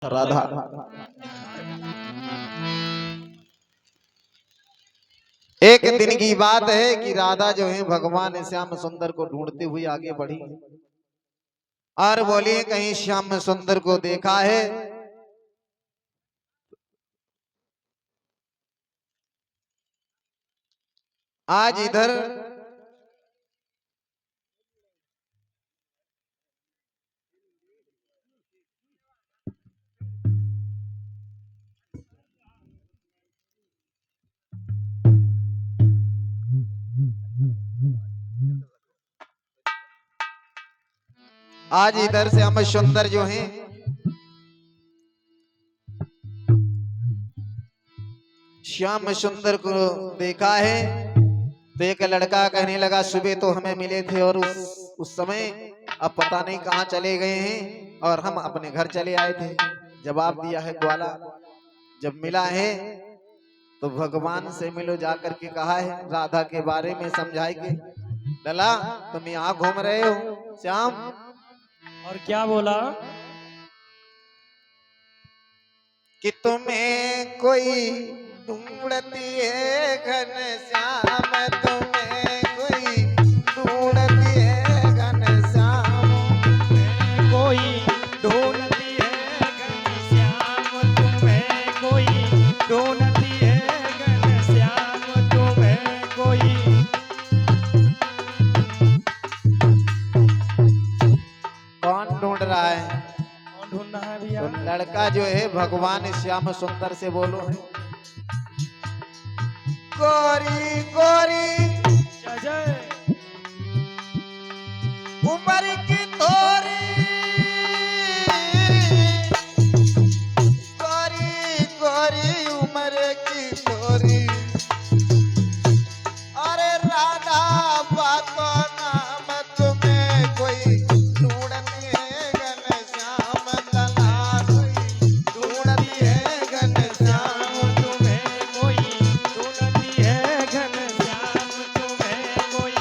राधा। एक दिन की बात है कि राधा जो है भगवान श्याम सुंदर को ढूंढते हुए आगे बढ़ी और बोली कहीं श्याम सुंदर को देखा है। आज इधर श्याम सुंदर जो है श्याम सुंदर को देखा है। तो एक लड़का कहने लगा सुबह तो हमें मिले थे और उस समय अब पता नहीं कहाँ चले गए हैं और हम अपने घर चले आए थे। जवाब दिया है ग्वाला, जब मिला है तो भगवान से मिलो जाकर के कहा है, राधा के बारे में समझाएंगे। लला तुम यहाँ घूम रहे हो श्याम, और क्या बोला कि तुम्हें कोई ढूंढती है घनश्याम, तुम्हें कोई ढूंढती है घनश्याम, कोई ढूंढती है घनश्याम, तुम्हें कोई ढूंढती है घनश्याम, तुम्हें कोई। कौन ढूंढ रहा है? कौन ढूंढ रहा है भैया? तो लड़का जो है भगवान श्याम सुंदर से बोलो है, गोरी गोरी जय उम्र की थोरी, गोरी गोरी उम्र की थोरी, अरे राधा बातो नाम तुम्हें कोई ढूंढती है घनश्याम, लला कोई ढूंढती है घनश्याम, तुम्हें कोई ढूंढती है घनश्याम, तुम्हें कोई।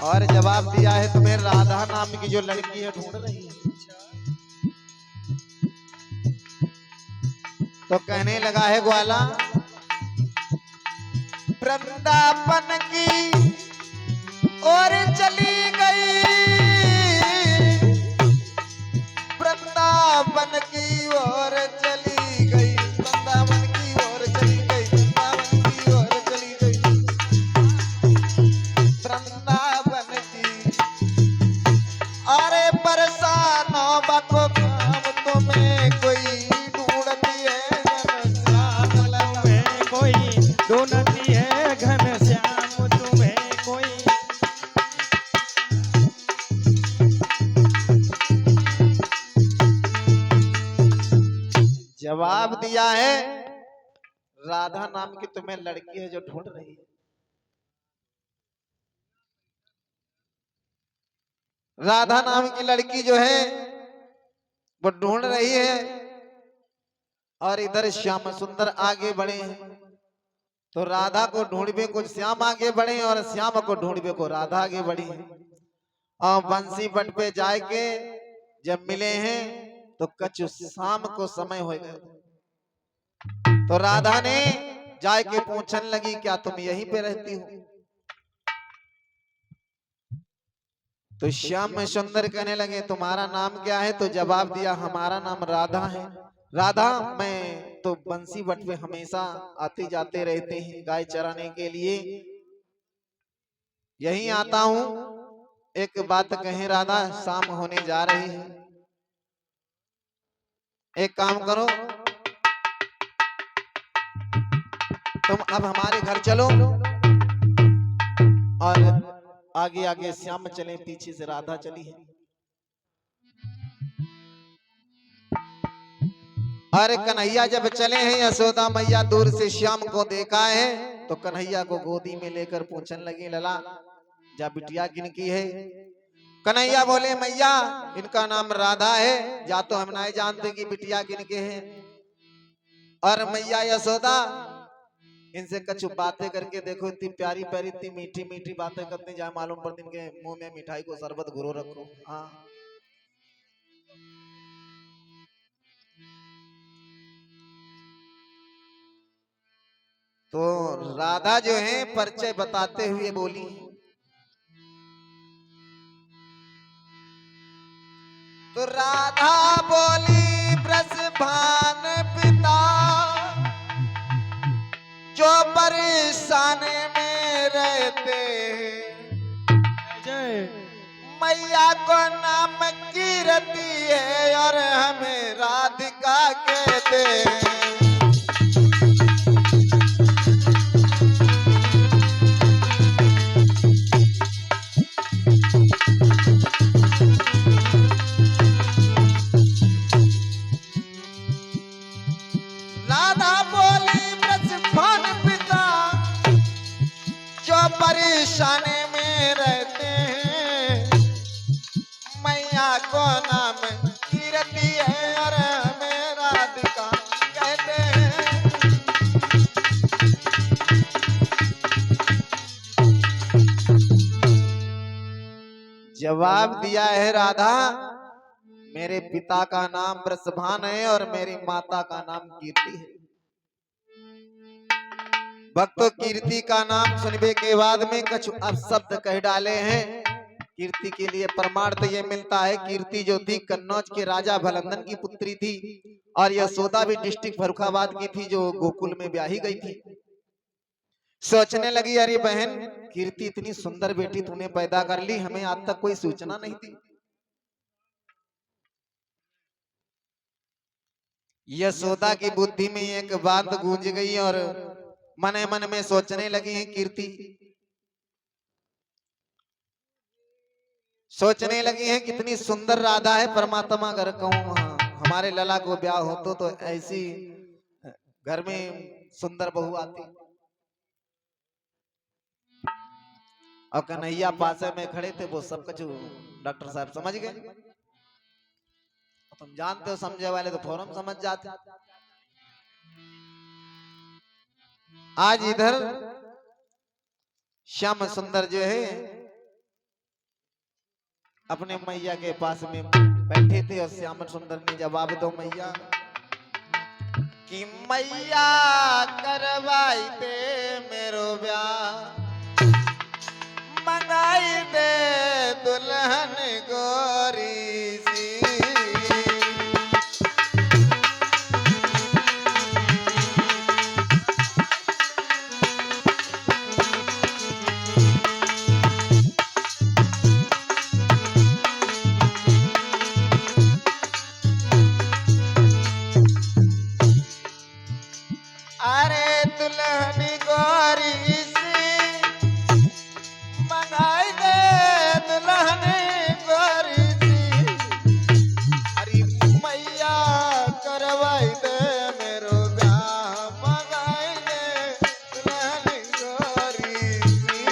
और जवाब दिया है तुम्हें राधा नाम की जो लड़की है ढूंढ रही है। तो कहने लगा है ग्वाला, वृंदावन की ओर चली गई, वृंदावन की ओर चली गई, वृंदावन की ओर चली गई, वृंदावन की ओर चली गई, वृंदावन की। अरे परेशानों बको काम तुम्हें कोई ढूंढती है घनश्याम, तुम्हें कोई ढूंढती है घनश्याम, तुम्हें कोई। जवाब दिया है राधा नाम की तुम्हें लड़की है जो ढूंढ रही है। राधा नाम की लड़की जो है वो ढूंढ रही है और इधर श्याम सुंदर आगे बढ़े हैं। तो राधा को ढूंढने को श्याम आगे बढ़े और श्याम को ढूंढने को राधा आगे बढ़ी है। और बंसी बट पे जाके जब मिले हैं तो कछु शाम को समय हो गया। तो राधा ने जाके पूछने लगी क्या तुम यहीं पे रहती हो? तो श्याम सुंदर कहने लगे तुम्हारा नाम क्या है? तो जवाब दिया हमारा नाम राधा है। राधा मैं तो बंसी बट पे हमेशा आते जाते रहते हैं गाय चराने के लिए, यहीं आता हूँ। एक बात कहें राधा, शाम होने जा रही है, एक काम करो तुम अब हमारे घर चलो और आगे आगे श्याम चले, पीछे से राधा चली है। अरे कन्हैया जब चले हैं, यशोदा मैया दूर से श्याम को देखा है तो कन्हैया को गोदी में लेकर पूछने लगी, लला जा बिटिया किनकी है? कन्हैया बोले मैया इनका नाम राधा है, जा तो हम नहीं जानते कि बिटिया किनके हैं। और मैया यशोदा इनसे कुछ बातें करके देखो, इतनी प्यारी प्यारी इतनी मीठी मीठी बातें करते जाए, मालूम पड़ती इनके मुंह में मिठाई को शरबत घुरो रखो। हाँ, तो राधा जो है परिचय बताते हुए बोली, तो राधा बोली ब्रजभान पिता जो परेशान में रहते हैं, जय मैया को नाम कीरती है और हमें राधिका कहते हैं। राधा बोली ब्रजभान पिता जो परेशानी में रहते हैं, मैया को नाम कीरती है और हमें राधिका कहते हैं। जवाब दिया है राधा, मेरे पिता का नाम ब्रजभान है और मेरी माता का नाम कीर्ति है। भक्तों, कीर्ति का नाम सुनने के बाद में कुछ अपशब्द कह डाले हैं। कीर्ति के लिए प्रमाण तो ये मिलता है, कीर्ति जो थी कन्नौज के राजा भलंदन की पुत्री थी और यशोदा भी डिस्ट्रिक्ट फर्रुखाबाद की थी, जो गोकुल में ब्याही गई थी। सोचने लगी, अरे बहन कीर्ति इतनी सुंदर बेटी तूने पैदा कर ली, हमें आज तक कोई सूचना नहीं थी। यशोदा की बुद्धि में एक बात गूंज गई और मने मन में सोचने लगी है कीर्ति, सोचने लगी है कितनी सुंदर राधा है, परमात्मा अगर कहूँ हमारे लला को ब्याह हो तो ऐसी घर में सुंदर बहू आती। और कन्हैया पासे में खड़े थे, वो सब कुछ डॉक्टर साहब समझ गए। तुम जानते हो समझे वाले तो फौरन समझ जाते। आज इधर श्याम सुंदर जो है अपने मैया के पास में बैठे थे और श्याम सुंदर ने जवाब दो मैया कि मैया करवाई दे मेरो ब्याह, मंगाई दे दुल्हन गोरी सी। अरे दुल्हन गोरी सी मंगाई दे दुल्हन गोरी सी, अरे मैया करवाई दे मेरो ब्याह, मंगाई दे दुल्हन गोरी सी।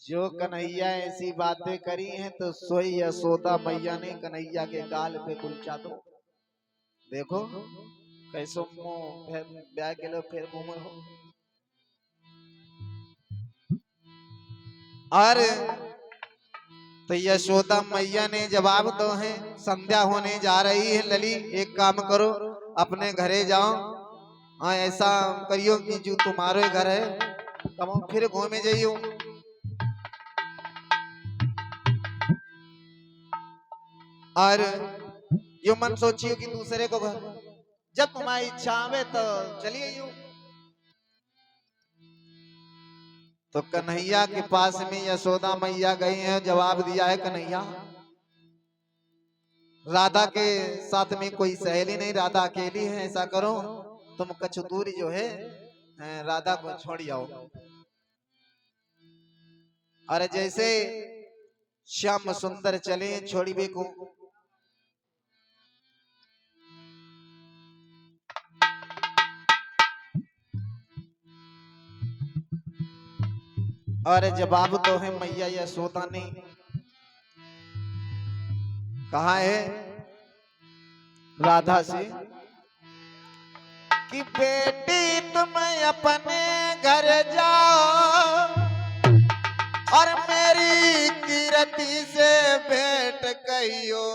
जो कन्हैया ऐसी बातें करी हैं तो सोई यशोदा मैया ने कन्हैया के गाल पे कुलचा दो। देखो कैसो मुंह ब्याह के लोग फिर मुंह में हो। और तो यशोदा मैया ने जवाब दो है, संध्या होने जा रही है लली, एक काम करो अपने घरे जाओ, हाँ ऐसा करियो कि जो तुम्हारे घर है तब फिर घूमे जाइयो। और यो मन सोचियो कि दूसरे को घर, जब तुम्हारी इच्छा आवे तो चलिए यूं। तो कन्हैया के पास में यशोदा मैया गई है, जवाब दिया है कन्हैया राधा के साथ में कोई सहेली नहीं, राधा अकेली है, ऐसा करो तुम कुछ दूरी जो है राधा को छोड़ आओ। अरे जैसे श्याम सुंदर चले छोड़ीबे को, और जवाब तो है मैया यशोदा ने कहा है राधा से कि बेटी तुम अपने घर जाओ और मेरी कीरति से भेंट कहियो,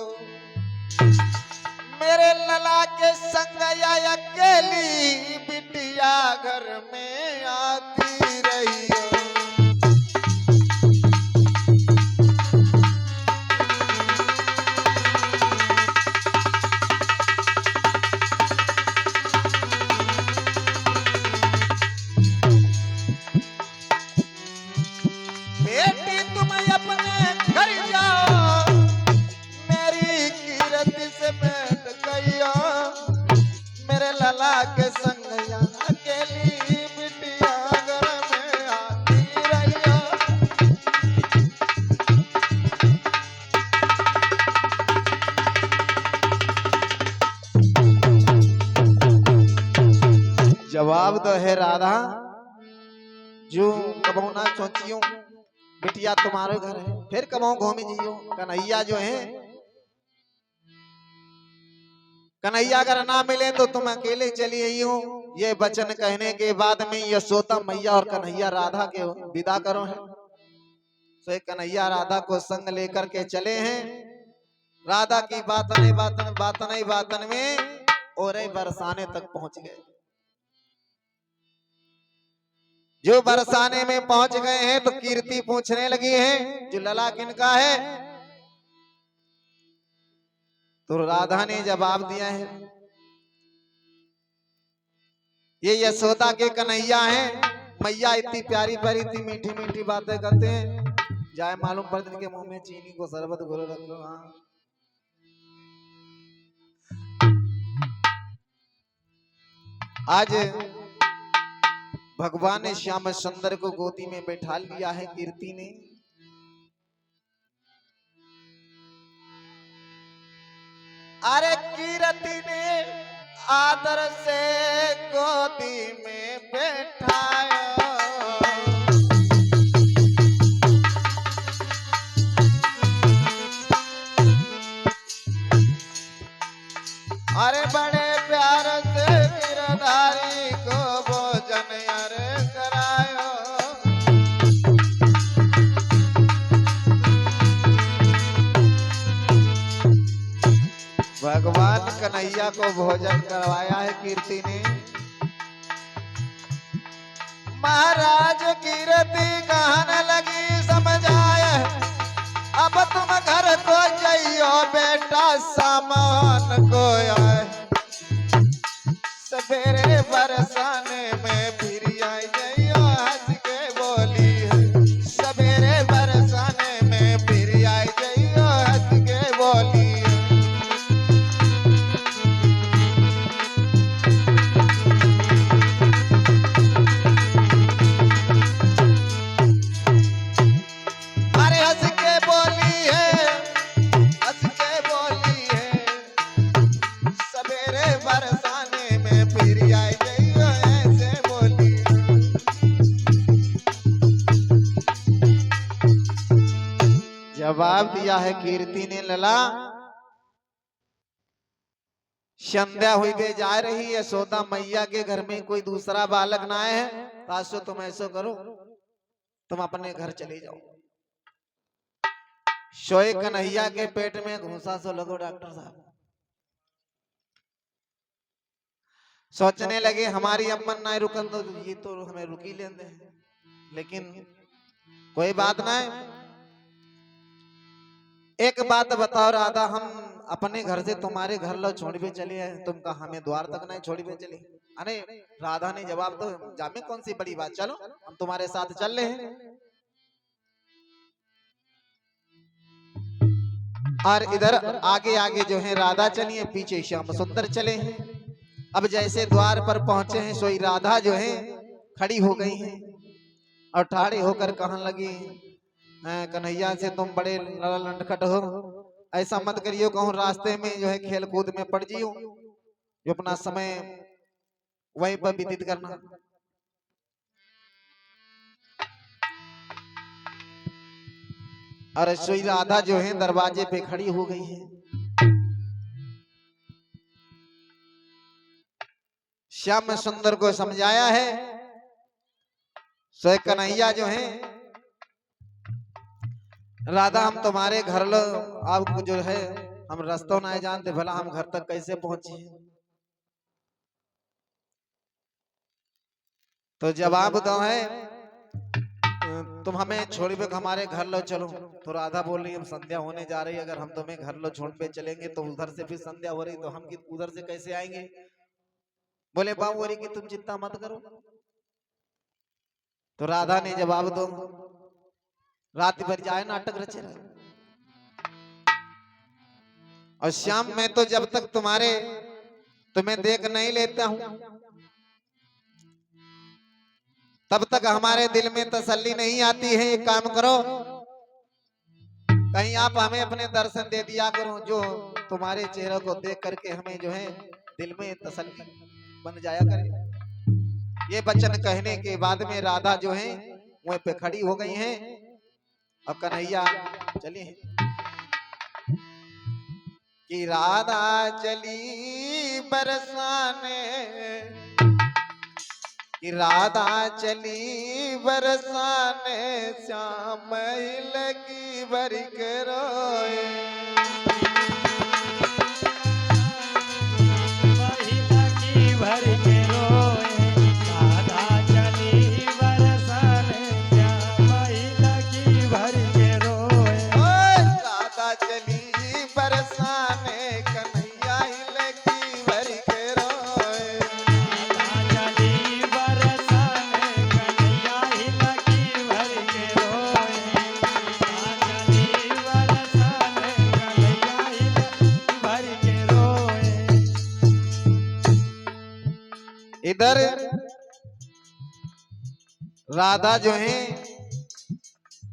मेरे लला के संग या अकेली बिटिया घर में आती रहियो। बेटी तुम अपने घर जाओ, मेरी कीरति से भेंट कहियो, मेरे लला के संग या अकेली बिटिया घर में आती रहियो। जवाब तो है राधा जो कबो ना सोचियो बिटिया तुम्हारे घर है, फिर कबो घूमी जियो। कन्हैया जो है, कन्हैया अगर ना मिले तो तुम अकेले चली आई हो। ये वचन कहने के बाद में यशोदा मैया और कन्हैया राधा के विदा करो है। तो कन्हैया राधा को संग लेकर के चले हैं। राधा की बातन में और बरसाने तक पहुंच गए। जो बरसाने में पहुंच गए हैं तो कीर्ति पूछने लगी है जो लला किनका है। तो राधा ने जवाब दिया है ये यशोदा के कन्हैया हैं। मैया इतनी प्यारी प्यारी इतनी मीठी मीठी बातें करते हैं, जाए मालूम पड़ दिन के मुंह में चीनी को शरबत घोलो रखो। हाँ आज भगवान ने श्याम सुंदर को गोदी में बैठा लिया है कीर्ति ने। अरे कीर्ति ने आदर से गोदी में बैठाया, अरे बड़े प्यार से गिरधारी को भोजन अरे करायो। भगवान कन्हैया को भोजन करवाया है कीर्ति ने। महाराज कीर्ति कहने लगी समझाए, अब तुम घर को जाइयो बेटा सामान को आए, सवेरे बरसाने में फिर आई जाइयो हंस के बोली है, सवेरे बरसाने में फिर आई जाइयो हंस के बोली है। अरे हंस के बोली है, हंस के बोली है, सवेरे बरसाने में फिर आई जाइयो ऐसे बोली। जवाब दिया है कीर्ति ने लला, संध्या हुई बे जा रही है, यशोदा मैया के घर में कोई दूसरा बालक ना आए है, तासो तुम ऐसो करो तुम अपने घर चले जाओ। सोए कन्हैया के पेट में घूसा सो लगो डॉक्टर साहब। सोचने लगे हमारी अम्मन ना रुकन तो ये तो हमें रुकी लेंदे, लेकिन कोई बात ना है। एक बात बताओ राधा, हम अपने घर से तुम्हारे घर लो छोड़ भी चले आए, तुम कहा हमें द्वार तक नहीं छोड़ भी चले। अरे राधा ने जवाब दो, जामे कौन सी बड़ी बात, चलो हम तुम्हारे साथ चल रहे हैं। और इधर आगे आगे जो है राधा चली है, पीछे श्याम सुंदर चले हैं। अब जैसे द्वार पर पहुंचे हैं सोई राधा जो है खड़ी हो गई हैं और ठाड़ी होकर कहने लगी कन्हैया से तुम बड़े लड़खट हो, ऐसा मत करियो, कहूँ रास्ते में जो है खेल कूद में पड़ जियो, जो अपना समय वहीं पर व्यतीत करना। और रसोई राधा जो है दरवाजे पे खड़ी हो गई है। श्याम सुंदर को समझाया है, सो कन्हैया जो है, राधा हम तुम्हारे घर लो, आपको जो है हम रास्ता नहीं जानते, भला हम घर तक कैसे पहुंचे। तो जवाब दो है, तुम हमें छोड़ के हमारे घर लो चलो। तो राधा बोल रही, हम संध्या होने जा रही है, अगर हम तुम्हें घर लो छोड़ पे चलेंगे तो उधर से फिर संध्या हो रही, तो हम उधर से कैसे आएंगे। बोले बाबूरी की तुम चिंता मत करो। तो राधा ने जवाब दो, रात भर जाए नाटक रचे रहे, और शाम में तो जब तक तुम्हें देख नहीं लेता हूं तब तक हमारे दिल में तसल्ली नहीं आती है। एक काम करो, कहीं आप हमें अपने दर्शन दे दिया करो, जो तुम्हारे चेहरे को देख करके हमें जो है दिल में तसल्ली बन जाया करे। ये वचन कहने के बाद में राधा जो है वहीं पे खड़ी हो गई हैं। अब कन्हैया चली कि राधा चली बरसाने, कि राधा चली बरसाने, श्याम लगी भर के रोए। लगी भर के रोए, राधा चली बरसाने, श्याम लगी भर के रोए। राधा चली बरसाने, कन्हैया लगी भर के रोए। राधा चली बरसाने, कन्हैया लगी भर के रोए। राधा चली बरसाने, कन्हैया लगी भर के रोए। इधर राधा जो है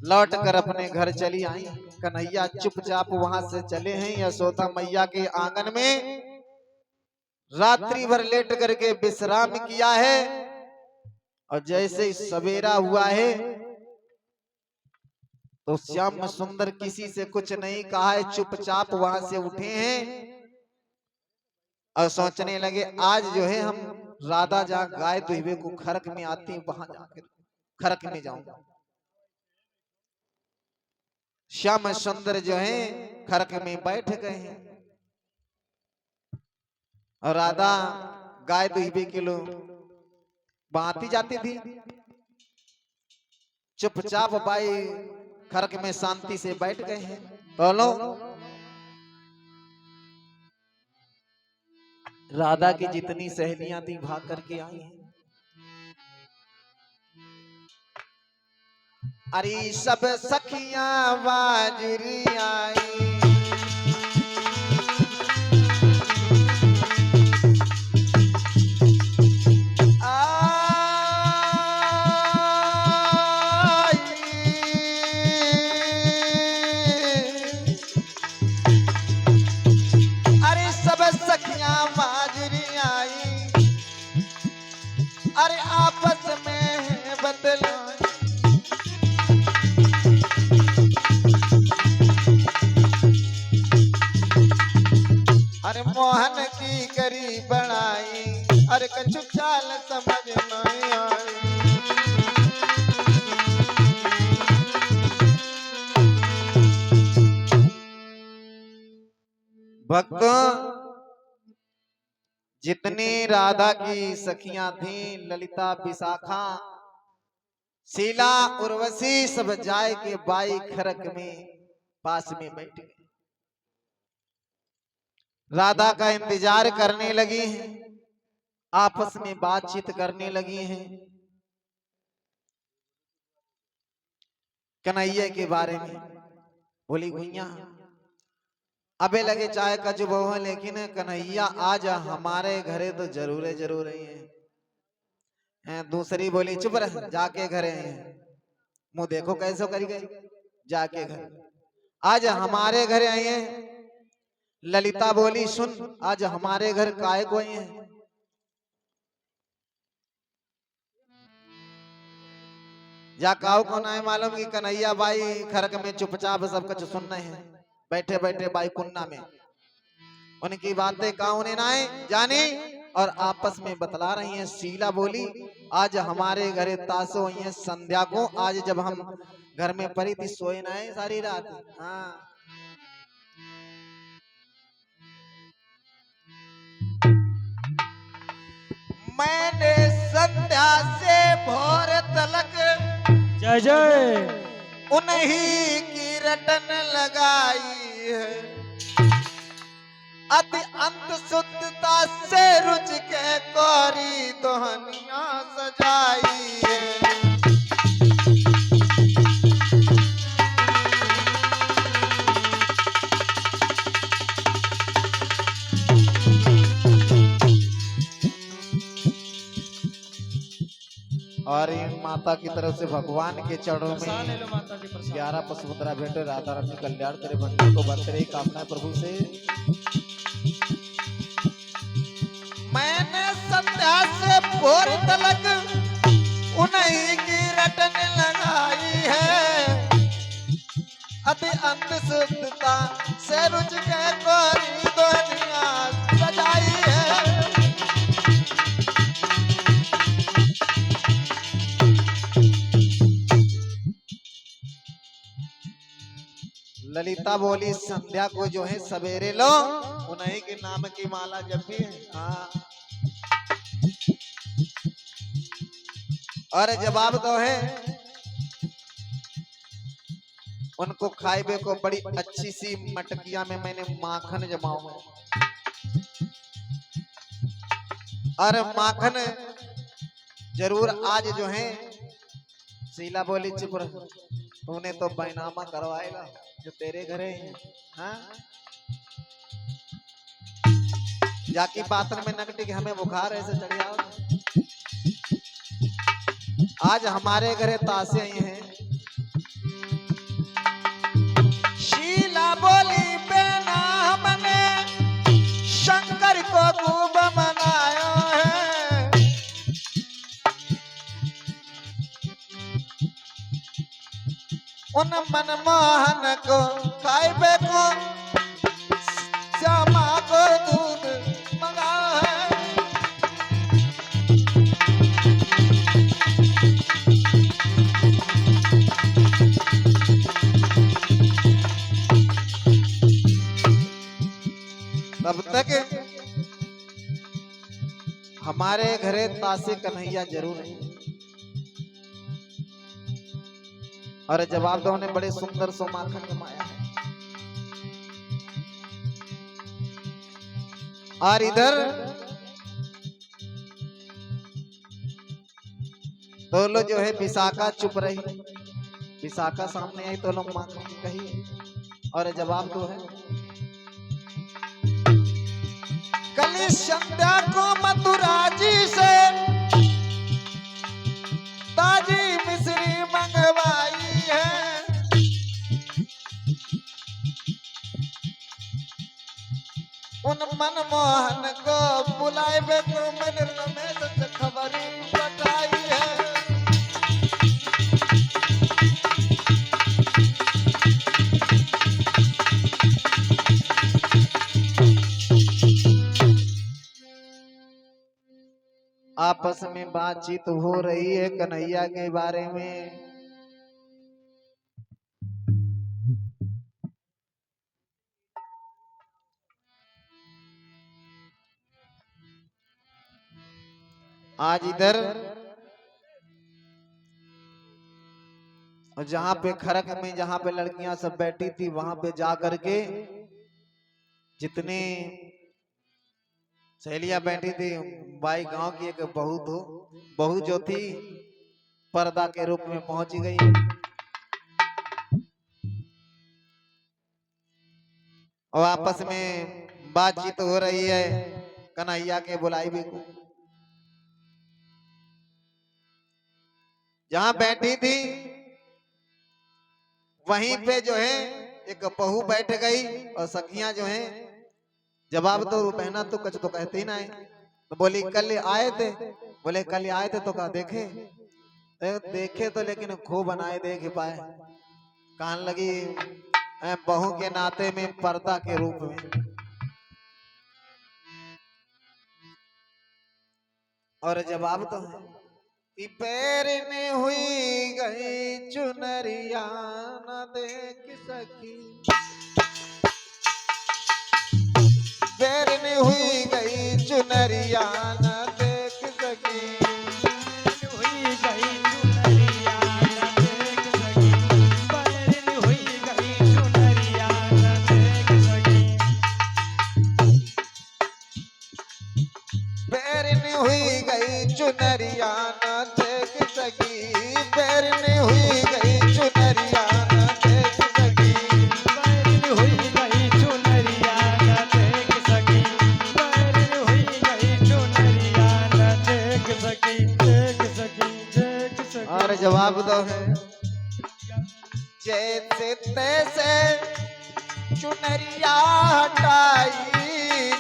लौट कर अपने घर चली आई। कन्हैया चुपचाप वहां से चले हैं यशोदा मैया के आंगन में, रात्रि भर लेट करके विश्राम किया है। और जैसे ही सवेरा हुआ है तो श्याम सुंदर किसी से कुछ नहीं कहा है, चुपचाप वहां से उठे हैं और सोचने लगे आज जो है हम राधा जहाँ गाय दुहबे को खरक में आती वहां जाकर खरक में जाऊंगा। श्याम सुंदर जो है खरक में बैठ गए हैं और राधा गाय दुहबे के लोग बांती जाती थी। चुपचाप बाई खरक में शांति से बैठ गए हैं। बोलो, राधा की जितनी सहेलियां थी भाग करके आई हैं। अरे सब सखियां बाजुरी आई, अरे सब सखियां बाजुरी आई, अरे आपस में बदलो। अरे मोहन की करी बनाई, अरे कछु चाल समझ नहीं आई। भक्तों, जितनी राधा की सखियां थी, ललिता, विशाखा, शीला, उर्वशी, सब जाए के बाई खरक में पास में बैठ गई, राधा का इंतजार करने लगी हैं, आपस में बातचीत करने लगी हैं कन्हैया के बारे में। बोली भैया अबे लगे चाहे कछु बहु, लेकिन कन्हैया आज हमारे घरे तो जरूर ही है। दूसरी बोली चुप रह, जाके घरे हैं, मुंह देखो कैसे करी गई, जाके घर आज हमारे घरे आई हैं। ललिता बोली सुन, आज हमारे घर काय को आई हैं। जा काऊ को नहीं मालूम कि कन्हैया बाई खरक में चुपचाप सब कुछ सुन रहे हैं, बैठे बैठे बाई कुन्ना में उनकी बातें काऊ ने नाए जानी और आपस में बतला रही हैं। शीला बोली आज हमारे घरे तासो हुई है संध्या को, आज जब हम घर में पड़ी थी सोए ना है सारी रात। हाँ मैंने संध्या से भोर तलक जय जय उन्हीं की रटन लगाई है, अति अंत शुद्धता से रुच के कोरी दोहनिया सजाई है। और इन माता की तरफ से भगवान के चरणों प्रसाद ले में लो माता जी प्रसाद 11 पशुपुत्रा भेंटे राधा रानी कल्याण करे भंडार को बरत रही कामना प्रभु से। मैंने संध्या से भोर तलक उन्हीं की रटन लगाई है, अति अंत शुद्धता से रुच के कोरी दुनिया सजाई है। ललिता बोली संध्या को जो है सवेरे लो, उन्हीं के नाम की माला जब भी है। हाँ और जवाब तो है उनको खाइबे को बड़ी अच्छी सी मटकिया में मैंने माखन जमाऊ है, और माखन जरूर आज जो है। शीला बोली चुप रह, तूने तो बैनामा करवाएगा जो तेरे घरे हैं। हाँ जाकी पात्र में नकटी के हमें बुखार ऐसे चढ़ जाओ। आज हमारे घरे तासे आई हैं। शीला बोली बेना हमने शंकर को खूब मनाया है, उन मनमोहन को खाइबे को श्यामा को दूध मंगा है। तब तक हमारे घरे तासे कन्हैया जरूर है। और जवाब दो ने बड़े सुंदर सो माखन जमाया है। और इधर तो लो जो है विशाखा चुप रही, विशाखा सामने आई तो लोग माखन की कही। और जवाब दो है कली संध्या को मथुरा जी से ताजी मिश्री मंगवाई है, उन मनमोहन को बुलाए बे तो मैंने रमेश से खबरी बताई है। आपस में बातचीत हो रही है कन्हैया के बारे में। आज इधर और जहां पे खरक में जहां पे लड़कियां सब बैठी थी वहां पे जा करके जितने सहेलियां बैठी थी, बाई गांव की एक बहू जो थी पर्दा के रूप में पहुंच गई। और आपस में बातचीत हो रही है कन्हैया के बुलाई भी को। जहां बैठी थी वहीं पे जो है एक बहू बैठ गई और सखियां जो है जवाब तो बहना तो कुछ तो कहते ही ना है। तो बोली कल आए थे, बोले कल आए थे तो कहा देखे देखे तो लेकिन खूब बनाए देख पाए, कहने लगी बहू के नाते में पर्दा के रूप में। और जवाब तो है कि पैरने हुई गई चुनरिया न देख सकी, पैरने हुई गई चुनरिया न देख सकी, हुई गई चुनरिया न देख सकी, बैरन हुई गई चुनरिया न देख सकी, पैरने हुई गई चुनरिया न देख सकी, पैरने हुई गई चुनरिया न देख सकी, बैरन हुई गई चुनरिया न देख सकी, बैरन हुई गई चुनरिया न देख सकी, देख सकी, देख सकी। और जवाब दो है जैसे तैसे चुनरिया हटाई,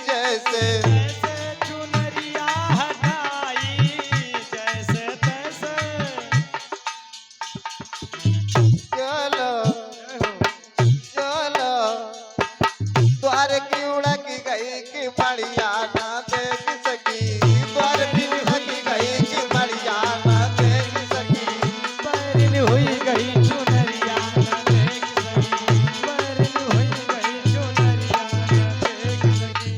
जैसे जैसे चुनरिया हटाई, जैसे तैसे चलो चलो द्वार की उड़क गई कि बढ़िया ना देख सकी, द्वार की उड़क गई कि बढ़िया ना देख सकी, बैरन हुई गई चुनरिया न देख सकी, बैरन हुई गई चुनरिया न देख सकी,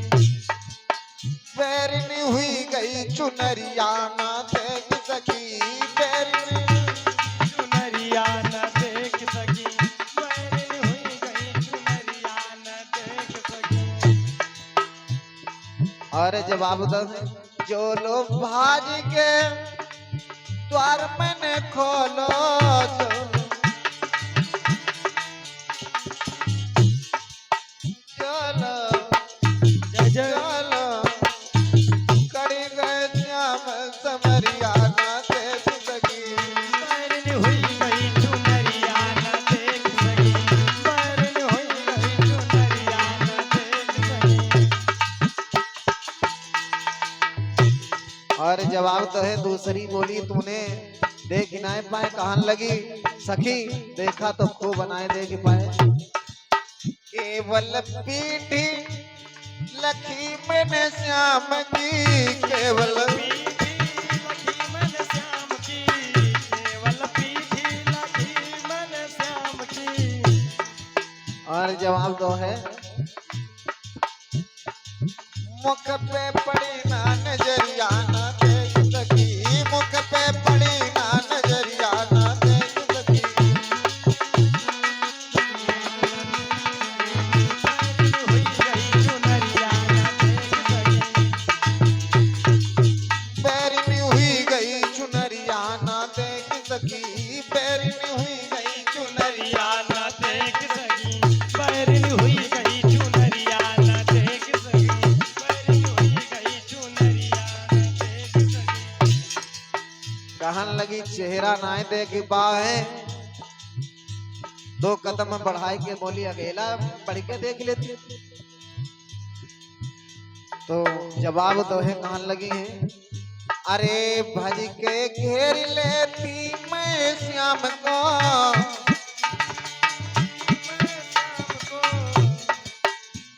पैरनी हुई गई चुनरिया ना देख सकी, पैरनी चुनरिया न देख सकी, बैरन हुई गई चुनरिया न देख सकी। और जवाब दो जो लो भाज के द्वार मैंने खोलो, चलो जय जय चलो कड़ी गए श्याम समरिया ना देख सकी, बैरन हुई गई चुनरिया न देख सकी, बैरन हुई गई चुनरिया न देख सकी। और जवाब तो है दूसरी बोली तूने देख ना पाए, कहन लगी सखी देखा तो खूब बनाए देख पाए, केवल पीठी लखी मैंने श्याम की, केवल पीठी लखी मन श्याम की, केवल पीठी लखी मन श्याम की। और जवाब दो है मुख पे पड़ी ना नजरिया ना देख सकी, मुख पे पड़ी ना नजरिया ना देख सकी, हुई गई चुनरिया न देख सकी, पैरनी हुई गई चुनरिया ना देख सकी, पैरनी हुई गई चुनरिया चुनरिया न देख सकी, बैरन हुई गई चुनरिया न देख सकी, बैरन हुई गई चुनरिया न देख सकी। कहन लगी चेहरा ना देख पाए, दो कदम बढ़ाए के बोली अकेला बढ़ के देख लेती, तो जवाब तो है कहन लगी है अरे भज के घेर लेती मैं श्याम को,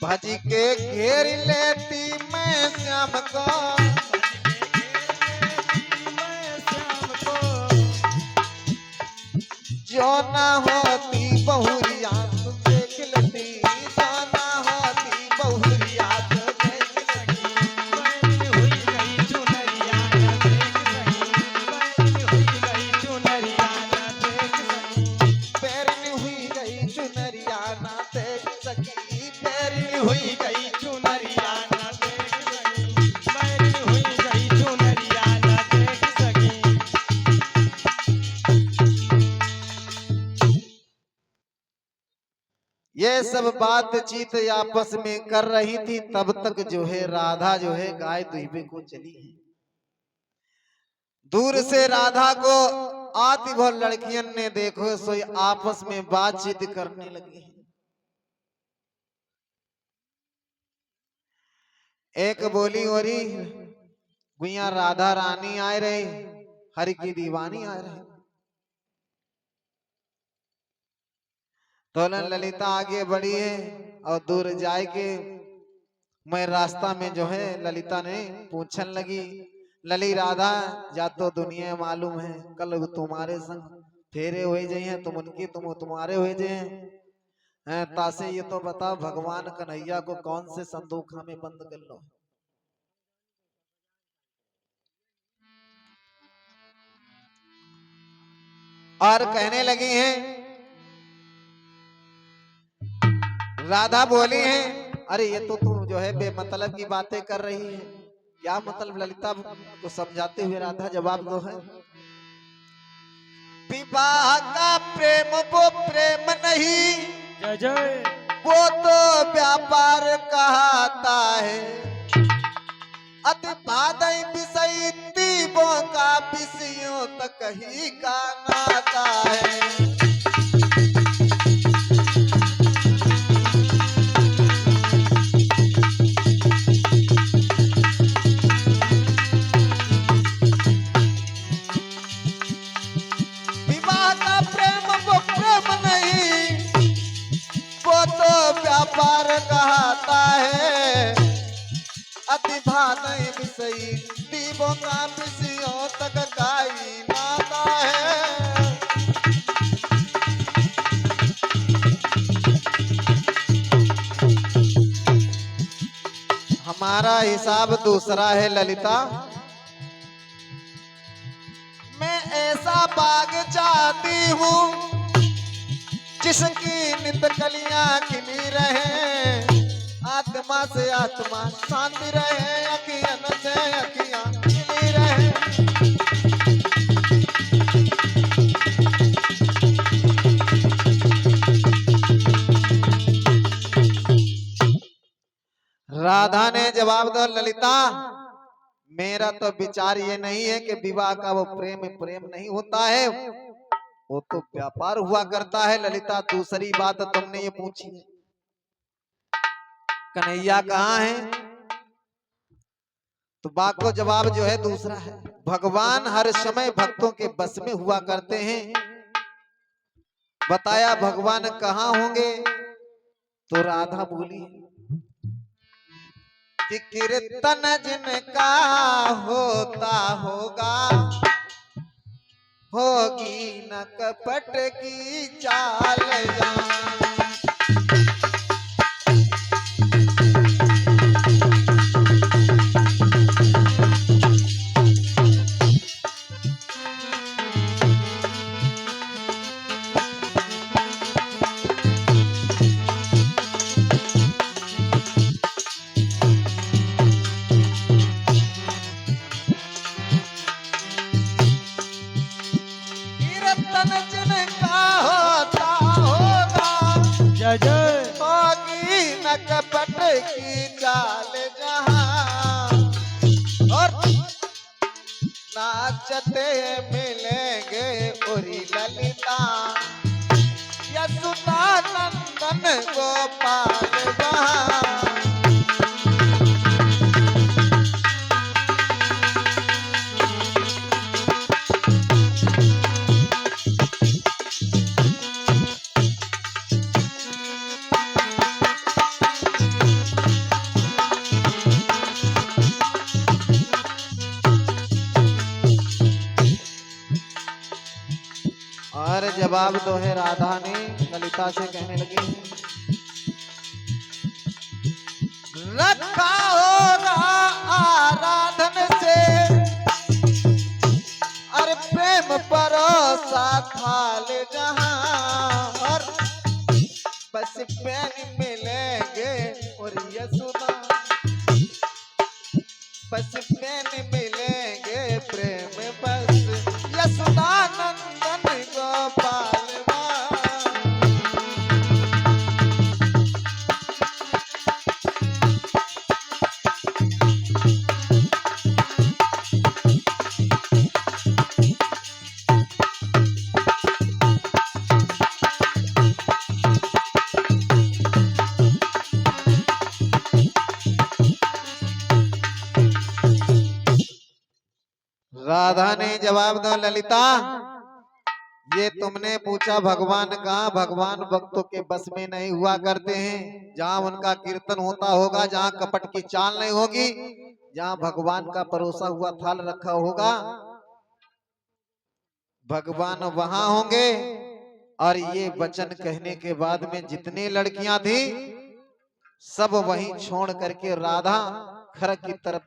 भज के घेर लेती मैं श्याम को, जो ना होती बहुरिया तो देख लेती, जो ना होती बहुरिया तो देख लेती, पैरनी हुई गई चुनरिया ना देख सकी, पैरनी हुई गई चुनरिया ना देख सकी, ये सब बातचीत आपस में कर रही थी, तब तक जो है राधा जो है गाय दुहिबे को चली है। दूर से राधा को आती भर लड़कियन ने देखो सो आपस में बातचीत करने लगी है। एक बोली और गुइया राधा रानी आए रही, हरि की दीवानी आ रही, तो ललिता आगे बढ़ी है और दूर जाए के मैं रास्ता में जो है ललिता ने पूछन लगी, लली राधा या तो दुनिया मालूम है कल वो तुम्हारे संग फेरे हुए जे हैं, तुम उनके तुम तुम्हारे हुए जे हैं, तासे ये तो बताओ भगवान कन्हैया को कौन से संदूक में बंद कर लो। और कहने लगी हैं, राधा बोली है, अरे ये तो तुम जो है बेमतलब की बातें कर रही है, क्या मतलब? ललिता को समझाते हुए राधा जवाब दो है, विवाह का प्रेम वो प्रेम नहीं, जय जय वो तो व्यापार कहता है, अति बादई विषय दीपों का विषयों तक ही का नाता है। व्यापार कहता है, अति भानई विषयी दीपों का विषयों तक काई नाता है। हमारा हिसाब दूसरा है ललिता, मैं ऐसा बाग चाहती हूँ जिसकी नित कलियां खिली रहे, आत्मा से आत्मा शांति रहे, अखियन से अखियां खिली रहे। राधा ने जवाब दिया, ललिता मेरा तो विचार ये नहीं है कि विवाह का वो प्रेम प्रेम नहीं होता है, वो तो व्यापार हुआ करता है। ललिता दूसरी बात तुमने ये पूछी, कन्हैया कहाँ है? तो बात को जवाब जो है दूसरा है, भगवान हर समय भक्तों के बस में हुआ करते हैं। बताया भगवान कहाँ होंगे? तो राधा बोली कि कीर्तन जिनका होता होगा, होगी न कपट की चाल जान। कपट की चाल जहां और नाचते मिलेंगे उरी ललिता, यशोदा नंदन गोपाल वहां। और जवाब दो है राधा ने ललिता से कहने लगी, रखा होगा आराधन से अरे प्रेम परोसा थाल जहां, और बस प्रेम मिलेंगे और यशोदा, बस प्रेम मिलेंगे प्रेम बस यशोदा नंदन गोपाल। राधा ने जवाब दिया, ललिता ये तुमने पूछा भगवान कहाँ? भगवान भक्तों के बस में नहीं हुआ करते हैं। जहाँ उनका कीर्तन होता होगा, जहाँ कपट की चाल नहीं होगी, जहाँ भगवान का परोसा हुआ थाल रखा होगा, भगवान वहां होंगे। और ये वचन कहने के बाद में जितनी लड़कियां थी सब वहीं छोड़ करके राधा खरक की तरफ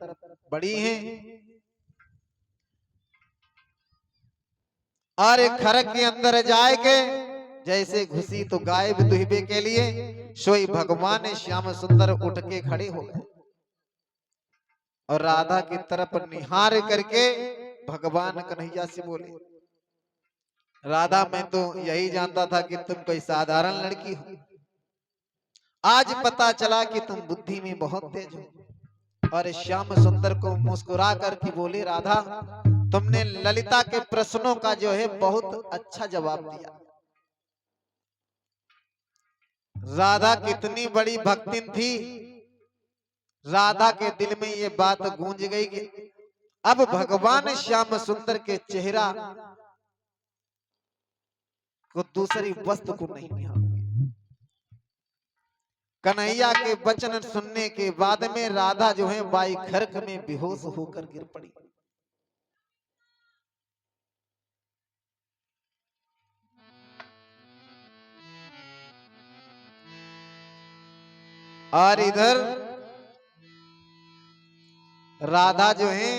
बढ़ी हैं। और एक खरक के अंदर जाए के जैसे घुसी तो गायब दुहिबे के लिए सोई भगवान श्याम सुंदर उठ के खड़े हो गए और राधा की तरफ निहार करके भगवान कन्हैया से बोले, राधा मैं तो यही जानता था कि तुम कोई साधारण लड़की हो, आज पता चला कि तुम बुद्धि में बहुत तेज हो। और श्याम सुंदर को मुस्कुरा करके बोले, राधा तुमने ललिता के प्रश्नों का जो है बहुत अच्छा जवाब दिया। राधा कितनी बड़ी भक्तिन थी, राधा के दिल में ये बात गूंज गई कि अब भगवान श्याम सुंदर के चेहरा को दूसरी वस्तु को नहीं निहार। कन्हैया के वचन सुनने के बाद में राधा जो है बाई खरक में बेहोश होकर गिर पड़ी। और इधर राधा जो है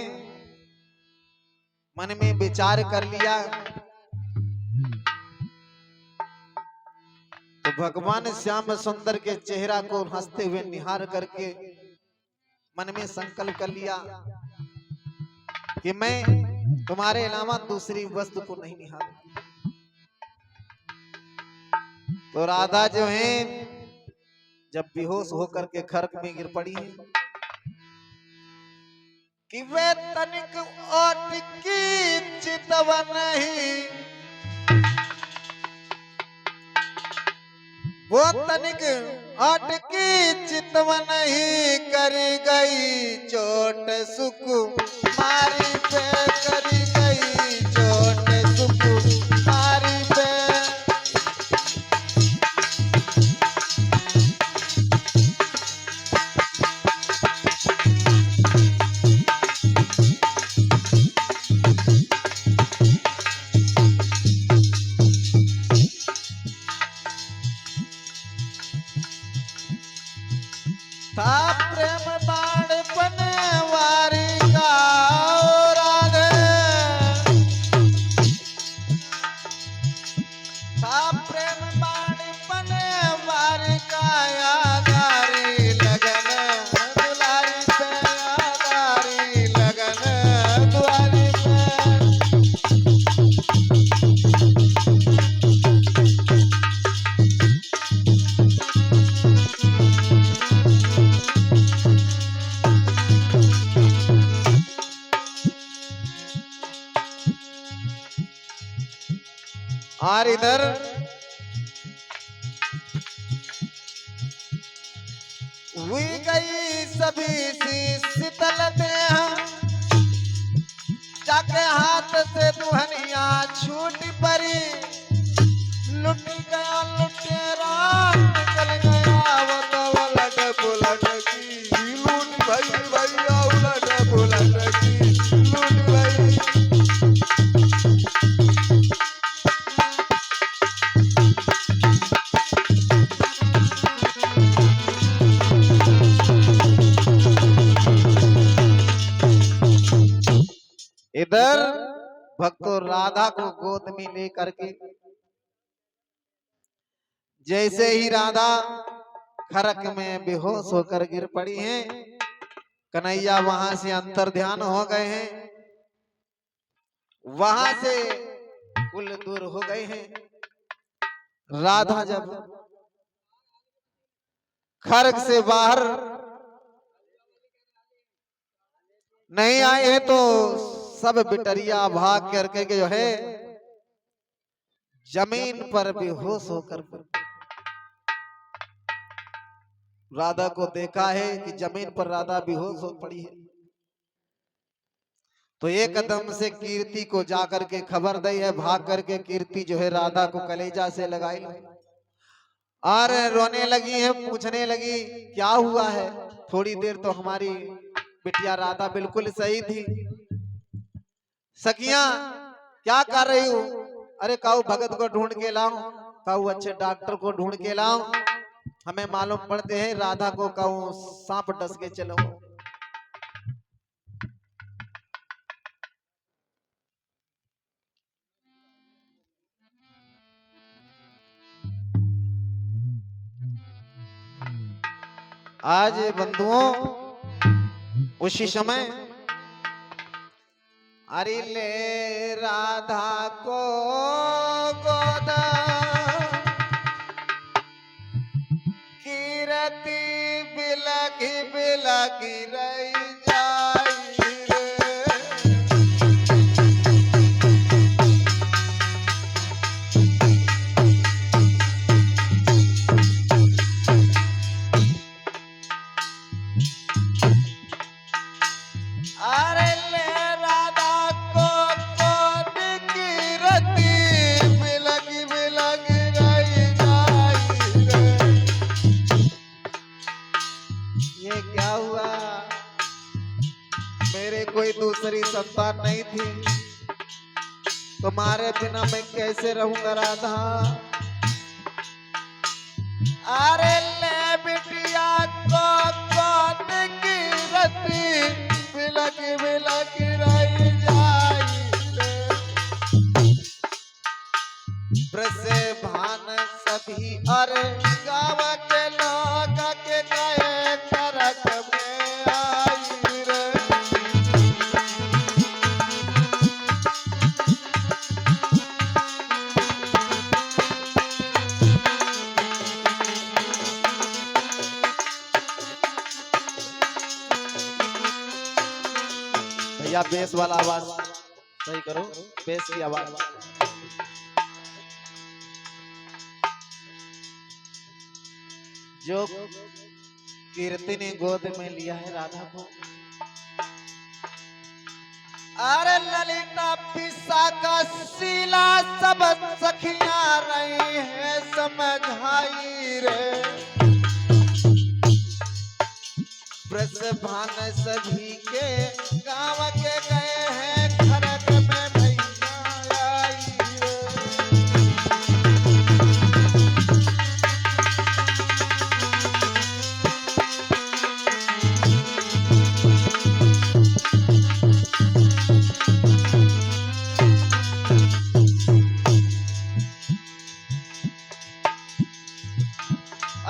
मन में विचार कर लिया तो भगवान श्याम सुंदर के चेहरा को हंसते हुए निहार करके मन में संकल्प कर लिया कि मैं तुम्हारे अलावा दूसरी वस्तु को नहीं निहारूंगी। तो राधा जो है जब बेहोश होकर के खरक में गिर पड़ी है कि वे तनिक ओट की चितवन ही, वो तनिक ओट की चितवन ही कर गई चोट सुख मारी पे, कर गई चोट सुख मारी पे। था प्रेम बाणपन वारी का राधे, था प्रेम बाणपन वारी का यादारी लगन दुलारी पे, यादारी लगन दुलारी पे। और इधर हुई गई सभी सी शीतल देह, जाके हाथ से दुहनिया छूट पड़ी, लुट गया लुटेरा निकल गया वो तो उलट पुलट की, लूट भई भैया उलट पुलट की, लूट भई। इधर भक्तों राधा को गोद में लेकर के जैसे ही राधा खरक में बेहोश होकर गिर पड़ी हैं, कन्हैया वहां से अंतर ध्यान हो गए हैं, वहां से कुल दूर हो गए हैं। राधा जब खरक से बाहर नहीं आए हैं तो सब बिटरिया भाग करके जो है जमीन पर बेहोश होकर राधा को देखा है कि जमीन पर राधा बेहोश हो पड़ी है। तो एक कदम से कीर्ति को जाकर के खबर दी है, भाग करके कीर्ति जो है राधा को कलेजा से लगाई और रोने लगी है, पूछने लगी क्या हुआ है। थोड़ी देर तो हमारी बिटिया राधा बिल्कुल सही थी। सखियां क्या कर रही हो? अरे काऊ भगत को ढूंढ के लाओ, काऊ अच्छे डॉक्टर को ढूंढ के लाओ, हमें मालूम पड़ते हैं राधा को काऊ सांप डस के चलो। आज बंधुओं उसी समय अरे ले राधा को गोदा कीरती बिलगी बिलगी रही जाई रे। अरे ले राधा को गोद कीरती बिलगी बिलगी रही जाई रे। ये क्या हुआ? मेरे कोई दूसरी संतान नहीं थी, तुम्हारे बिना मैं कैसे रहूंगा राधा? अरे ले बिटिया को गोद की रती बिलकी बिलकी रही जाई रे। ब्रज भान सभी अरे गाँव के लोग के गए करक में आई रे। भैया बेस वाला आवाज सही करो, बेस की आवाज। जो कीर्ति ने गोद में लिया है राधा को, अरे ललिता पिसा का शीला सब सखियां रही है समझाई रे। ब्रज भान सभी के गाँव के गए हैं खरक में भैया आई रे।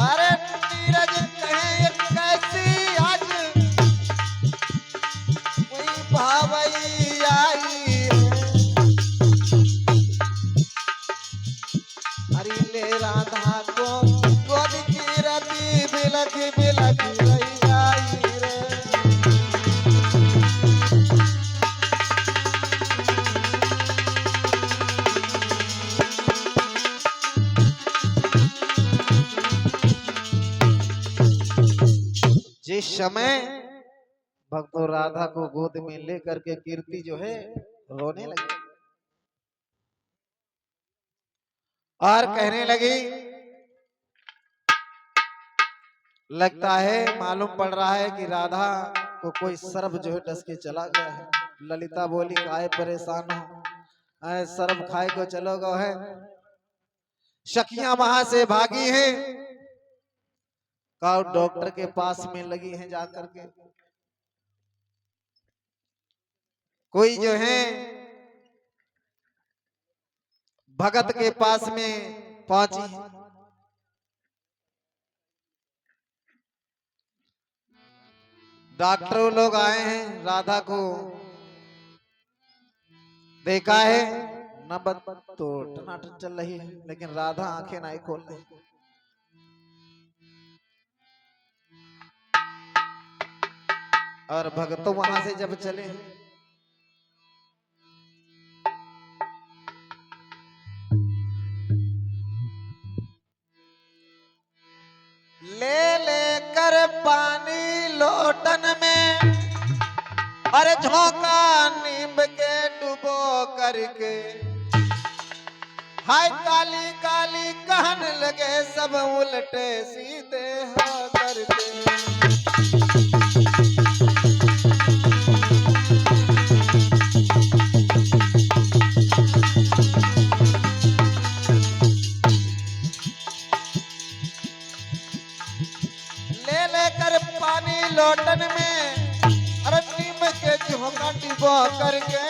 अरे नीरज कहे ये कैसी आज कोई भावई आई है। अरे ले राधा को गोद की रती बिलकी बिलकी रही आई रे। जिस समय भक्तों राधा को गोद में लेकर के कीर्ति जो है रोने लगी और कहने लगी, लगता है मालूम पड़ रहा है कि राधा को कोई सर्प जो है डस के चला गया है। ललिता बोली काहे परेशान हो, आए सर्प खाए को चलो गो है। सखियां वहां से भागी हैं, काउ डॉक्टर के पास में लगी हैं जाकर के। कोई जो है भगत के पास में पहुंची है। डॉक्टर लोग आए हैं, राधा को देखा है, नबत तो टनाटन चल रही है, लेकिन राधा आंखें नहीं खोल रही। और भगतों वहां से जब चले ले लेकर पानी लोटन में अरे झोंका नींब के डुबो करके हाय काली काली कहने लगे सब उल्टे सीधे हो करके। ले लेकर पानी लोटन में अरे नीम के झोंका डिबो करके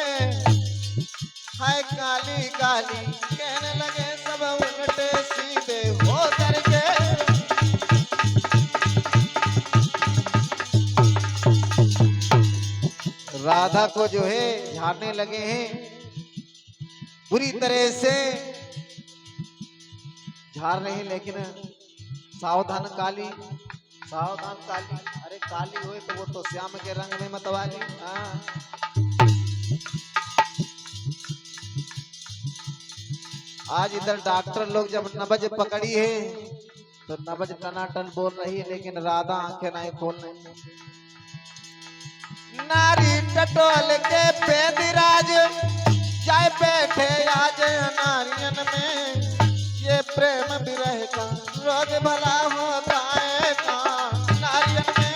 हाय काली काली कहने लगे सब उल्टे सीधे हो करके। राधा को जो है झाड़ने लगे हैं, बुरी तरह से झाड़ रहे हैं, लेकिन सावधान काली सावधान काली। अरे काली हुए तो वो तो श्याम के रंग में मतवाली। हाँ आज इधर डॉक्टर लोग जब नब्ज पकड़ी है तो नब्ज टनाटन बोल रही है, लेकिन राधा आंखें नहीं खोल रही। नारी टटोल के पेदिराज जाए बैठे आज नारियन में, ये प्रेम विरह का रोग भला होता है का नारियन में।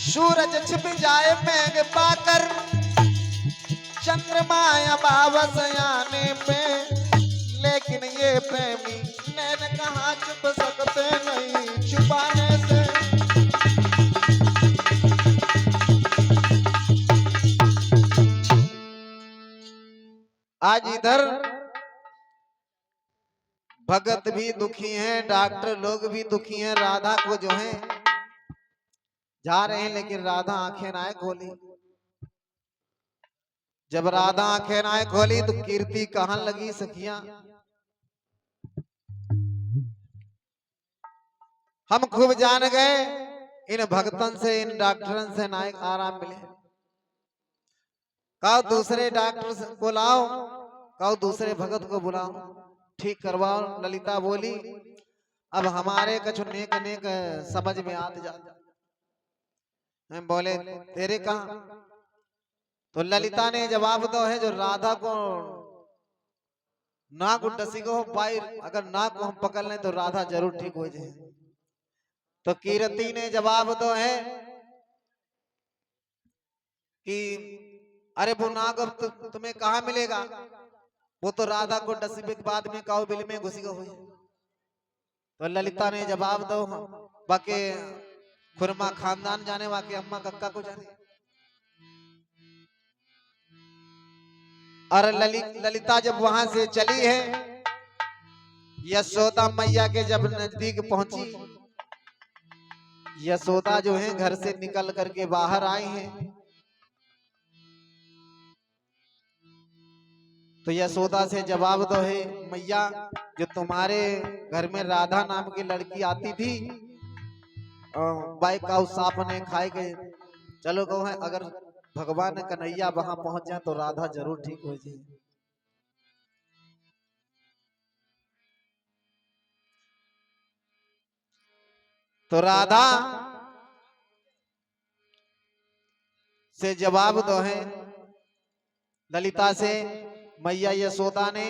सूरज छिप जाए मेघ पाकर चंद्रमा अमावस आने पे, लेकिन ये प्रेमी नैन कहाँ छुप सकते नहीं छुपाने से। आज इधर भगत भी दुखी हैं, डॉक्टर लोग भी दुखी हैं। राधा को जो है जा रहे हैं, लेकिन राधा आंखें ना खोली। जब राधा आंखें ना खोली तो कीर्ति कहने लगी सखियां हम खूब जान गए इन भक्तन से इन डॉक्टरन से ना आराम मिले। कहो दूसरे डॉक्टर को लाओ, कहो दूसरे भगत को बुलाओ, ठीक करवाओ। ललिता बोली अब हमारे कछु नेक नेक समझ में आते जाते। हम बोले तेरे कहा? तो ललिता ने जवाब दो है जो राधा को नाक डसी को पाई, अगर नाक को हम पकड़ लें तो राधा जरूर ठीक हो जाए। तो कीर्ति ने जवाब दो है कि अरे वो नाग अब तुम्हें कहाँ मिलेगा, वो तो राधा को डसबे के बाद में काउ बिल में घुसी हो। तो ललिता ने जवाब दो बाकी खुरमा खानदान जाने, वाके अम्मा कक्का को जाने। और ललिता जब वहां से चली है, यशोदा मैया के जब नजदीक पहुंची, यशोदा जो है घर से निकल करके बाहर आई हैं। तो यशोदा से जवाब दो है मैया जो तुम्हारे घर में राधा नाम की लड़की आती थी, बाई काउ सांप ने खाए गए, चलो कहो है अगर भगवान कन्हैया वहां पहुंच जाए तो राधा जरूर ठीक हो जाए। तो राधा से जवाब दो है ललिता से मैया यशोदा ने,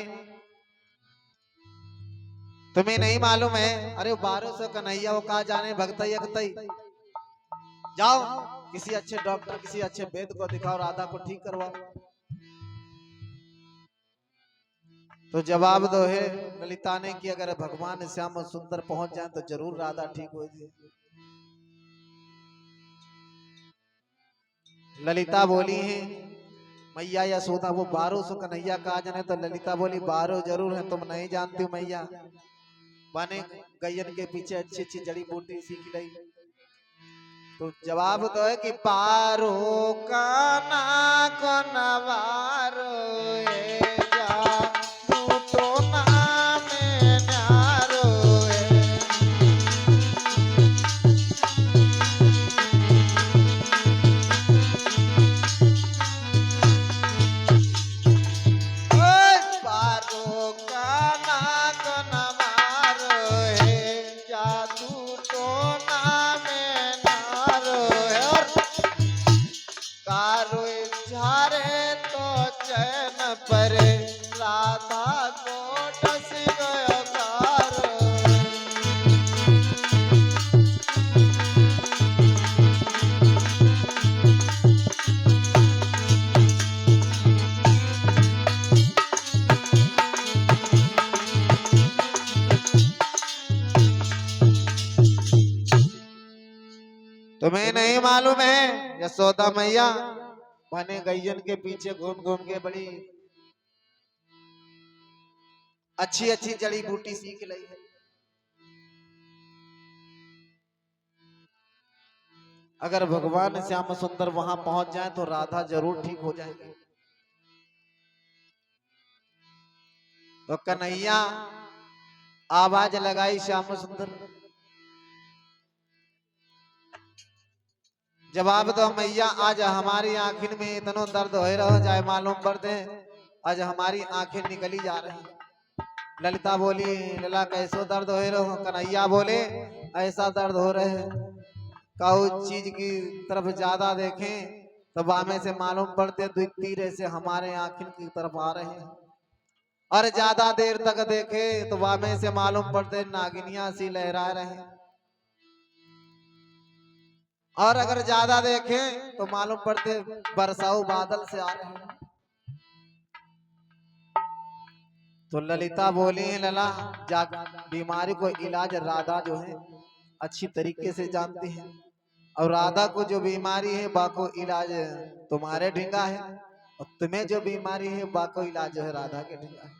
तुम्हें नहीं मालूम है? अरे 1200 कन्हैया वो कहा जाने भगतई अगतई, जाओ किसी अच्छे डॉक्टर किसी अच्छे वैद्य को दिखाओ, राधा को ठीक करवाओ। तो जवाब दो है ललिता ने कि अगर भगवान श्याम सुंदर पहुंच जाए तो जरूर राधा ठीक हो जाए। ललिता बोली है मैया यशोदा वो 1200 कन्हैया कहा जाने, तो ललिता बोली 12 जरूर है, तुम नहीं जानती हो मैया, माने गैयन के पीछे अच्छी अच्छी जड़ी बूटी सीख ली। तो जवाब तो है कि पारो काना को नवारो जा तो नाम न्यारो पारो काना को नवारो है। मालूम है यशोदा मैया बने गैयन के पीछे घूम घूम के बड़ी अच्छी अच्छी जड़ी बूटी सीख ली है। अगर भगवान श्याम सुंदर वहां पहुंच जाए तो राधा जरूर ठीक हो जाएगी। तो कन्हैया आवाज लगाई श्याम सुंदर, जवाब दो मैया, आज हमारी आंखिन में इतना दर्द हो रहा जाए मालूम पड़ दे, आज हमारी आंखें निकली जा रही। ललिता बोली लला कैसो दर्द हो रहा? कन्हैया बोले ऐसा दर्द हो रहे है काउ चीज की तरफ ज्यादा देखें तो बामे से मालूम पड़ते दुई तीर से हमारे आंखिन की तरफ आ रहे हैं, और ज्यादा देर तक देखे तो बामे से मालूम पड़ते नागिनियां सी लहरा रहे हैं, और अगर ज्यादा देखें तो मालूम पड़ते बरसाऊ बादल से आ रहे हैं। तो ललिता बोली लला बीमारी को इलाज राधा जो है अच्छी तरीके से जानती है, और राधा को जो बीमारी है बाको इलाज तुम्हारे ढींगा है, और तुम्हें जो बीमारी है बाको इलाज जो है राधा के ढींगा है।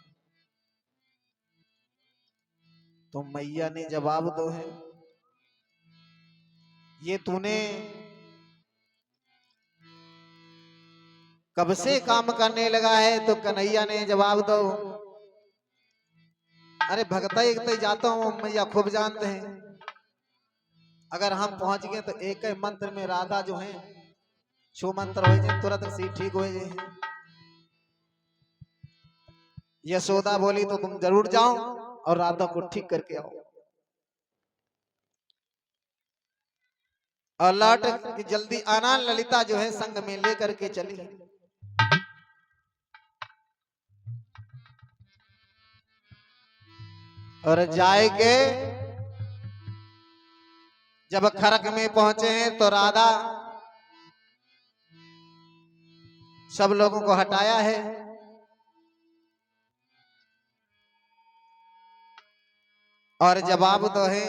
तो मैया ने जवाब दो है, ये तूने कब से काम करने लगा है? तो कन्हैया ने जवाब दो, अरे भगता एक तो जाता हूं मैया खूब जानते हैं, अगर हम पहुंच गए तो एक ही मंत्र में राधा जो है छो मंत्र हो जाए तुरंत सी ठीक हो जाए। यशोदा बोली तो तुम जरूर जाओ और राधा को ठीक करके आओ, और लौट कि जल्दी आना। ललिता जो है संग में लेकर के चली, और जाए के जब खरक में पहुंचे हैं तो राधा सब लोगों को हटाया है, और जवाब तो है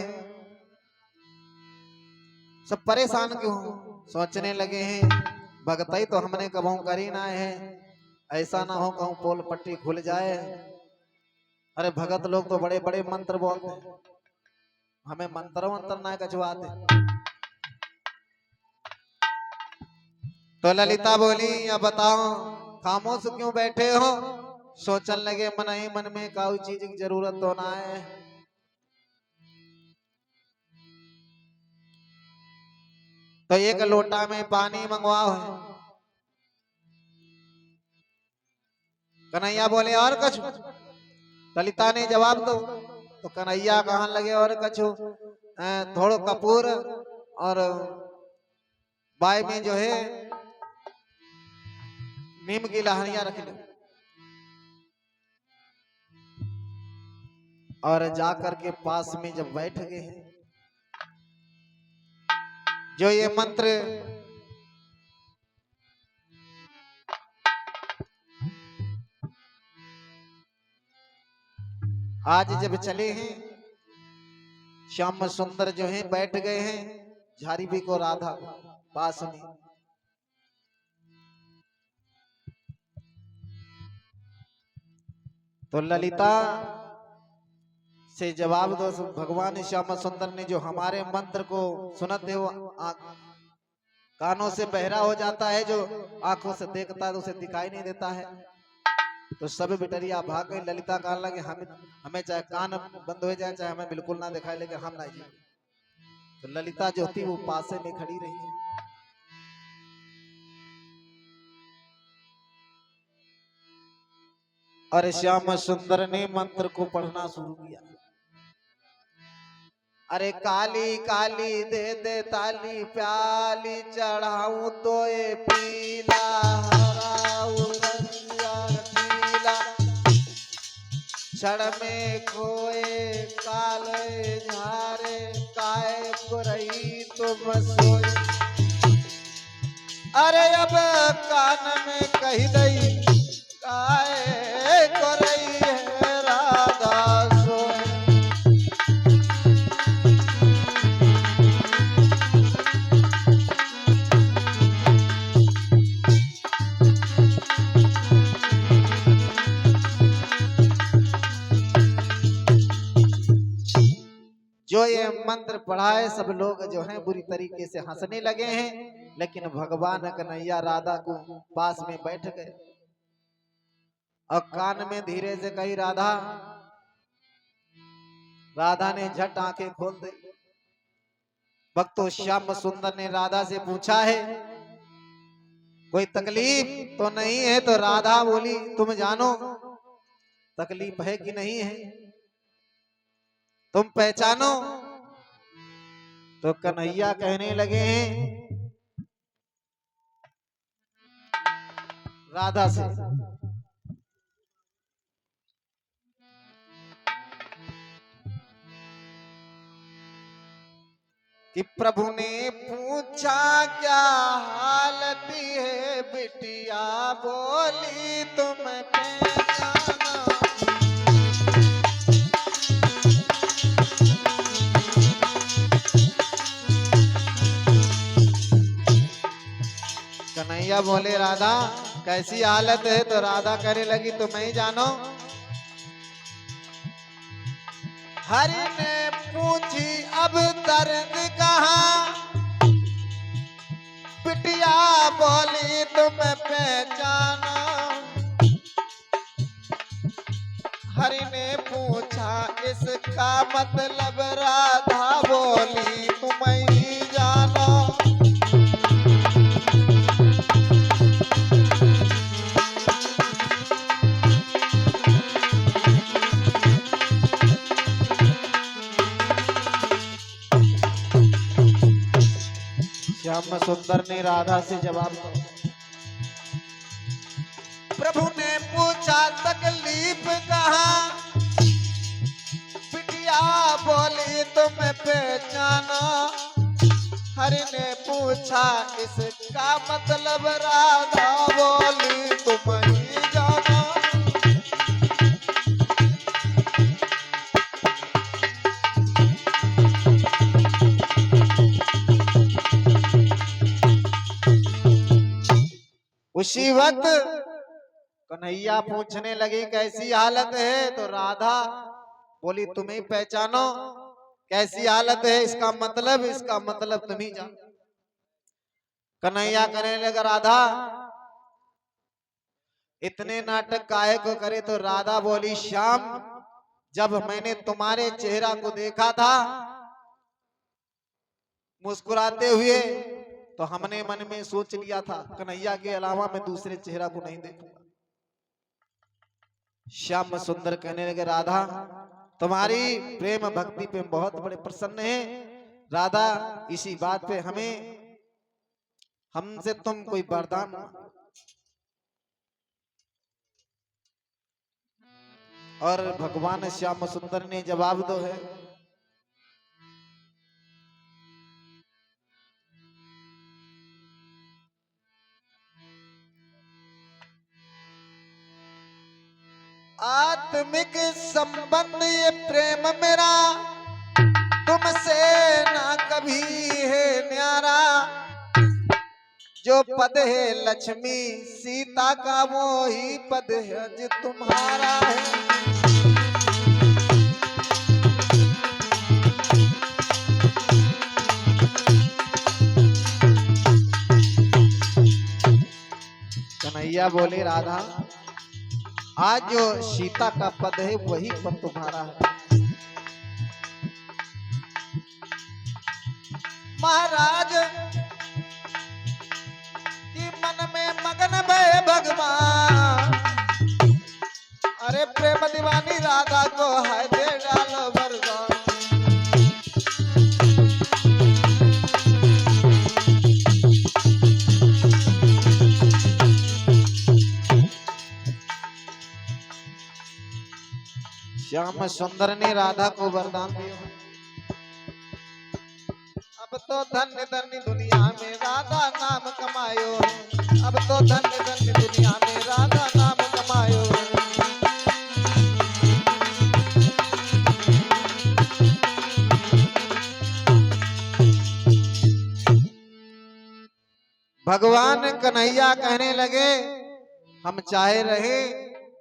सब परेशान क्यों सोचने लगे हैं, भगताई तो हमने कबहू करी ना है, ऐसा ना हो कहूं पोल पट्टी खुल जाए। अरे भगत लोग तो बड़े बड़े मंत्र बोलते हैं, हमें मंत्र ना कछुआते। तो ललिता बोली अब बताओ खामोश क्यों बैठे हो? सोचने लगे मन ही मन में काउ चीज की जरूरत तो ना है। तो एक लोटा में पानी मंगवाओ। कन्हैया बोले और कछु? ललिता ने जवाब दो। तो कन्हैया कहने लगे और कछु थोड़ो कपूर और बाय में जो है नीम की लहरियां रख लो, और जाकर के पास में जब बैठ गए हैं, जो ये मंत्र आज जब चले हैं, श्याम सुंदर जो है बैठ गए हैं झारी भी को राधा पास में। तो ललिता से जवाब दो, भगवान श्याम सुंदर ने जो हमारे मंत्र को सुनते हो कानों से बहरा हो जाता है, जो आंखों से देखता है तो उसे दिखाई नहीं देता है। तो सब बिटरिया भाग गई। ललिता कहने लगे हमें चाहे कान बंद हो जाए चाहे हमें बिल्कुल ना दिखाई, लेकिन हम नहीं जाए। तो ललिता जो थी वो पासे में खड़ी रही है। और श्याम सुंदर ने मंत्र को पढ़ना शुरू किया। अरे काली काली दे दे ताली प्याली चढ़ाऊं तो ये पीला हराऊं क्षण में खोए काले झारे काय रही तुम सोई। अरे अब कान में कही दई काय को रही है राधा सोई। जो ये मंत्र पढ़ा है सब लोग जो हैं बुरी तरीके से हंसने लगे हैं, लेकिन भगवान कन्हैया राधा को पास में बैठ गए और कान में धीरे से कही राधा। राधा ने झट आंखें खोल दी। भक्तों श्याम सुंदर ने राधा से पूछा है कोई तकलीफ तो नहीं है? तो राधा बोली तुम जानो तकलीफ है कि नहीं है, तुम पहचानो। तो कन्हैया कहने लगे हैं राधा से, कि प्रभु ने पूछा क्या हालत है बिटिया, बोली तुम पहचाना। कन्हैया बोले राधा कैसी हालत है? तो राधा कहने लगी तुम ही जानो। हरि ने पूछी अब दर्द कहाँ, बिटिया बोली तुम पहचानो। हरि ने पूछा इसका मतलब, राधा बोली तुम ही जानो। श्याम सुंदर ने राधा से जवाब दिया, प्रभु ने पूछा तकलीफ कहाँ, बिटिया बोली तुम पहचाना। हरि ने पूछा इसका मतलब, राधा बोली तुम ही जाना। उसी वक्त कन्हैया पूछने लगी कैसी हालत है? तो राधा बोली तुम्हें पहचानो। कैसी हालत है इसका मतलब तुम ही जानो। कन्हैया कहने लगा राधा इतने नाटक काहे को करे? तो राधा बोली श्याम जब मैंने तुम्हारे चेहरा को देखा था मुस्कुराते हुए, तो हमने मन में सोच लिया था कन्हैया के अलावा मैं दूसरे चेहरा को नहीं देखूंगा। श्याम सुंदर कहने लगे राधा तुम्हारी प्रेम भक्ति पे बहुत बड़े प्रसन्न है। राधा इसी बात पे हमसे तुम कोई वरदान। और भगवान श्याम सुंदर ने जवाब दो है, आत्मिक संबंध ये प्रेम मेरा तुमसे ना कभी है न्यारा। जो पद है लक्ष्मी सीता का वो ही पद है जो तुम्हारा है। कन्हैया बोले राधा आज जो सीता का पद है वही पद तुम्हारा है। महाराज की मन में मगन भय भगवान, अरे प्रेम दीवानी राधा को है दे डालो वरदान। श्याम सुंदर ने राधा को वरदान दिया, अब तो धन्य धन्य दुनिया में राधा नाम कमायो। अब तो धन्य धन्य दुनिया में राधा नाम कमायो। भगवान कन्हैया कहने लगे हम चाहे रहे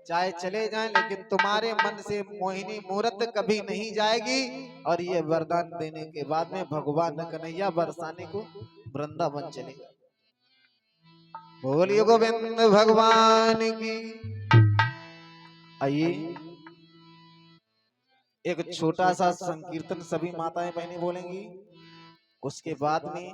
चाहे चले जाएं लेकिन तुम्हारे मन से मोहिनी मूर्त कभी नहीं जाएगी। और ये वरदान देने के बाद में भगवान कन्हैया बरसाने को वृंदावन चलेगा। बोलिए गोविंद भगवान की। आइए एक छोटा सा संकीर्तन सभी माताएं बहनें बोलेंगी, उसके बाद में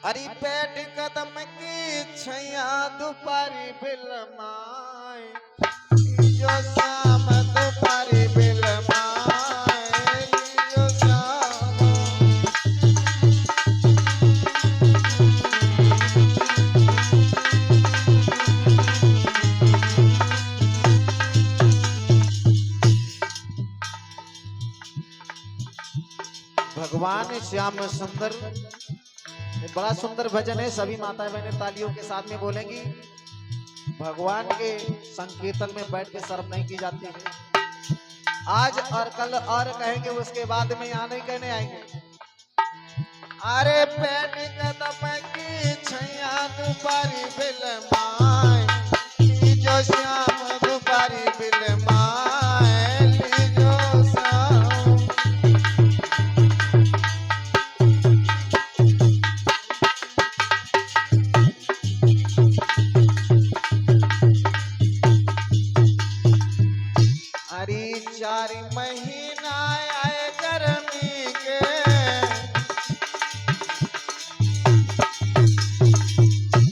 हरी पेट कदम की छैया दोपहरी बिलमाए, जो शाम दोपहरी बिलमाए, जो शाम। भगवान श्याम सुंदर, ये बड़ा सुंदर भजन है। सभी माताएं बहनें तालियों के साथ में बोलेंगी। भगवान के संकीर्तन में बैठ के शर्म नहीं की जाती है। आज और कल और कहेंगे, उसके बाद में यहाँ नहीं कहने आएंगे। अरे पेट कदम की छैया दोपहरी बिलमाए, जो श्याम दोपहरी बिलमाए, जो श्याम। अरे 4 महीना आए गर्मी के,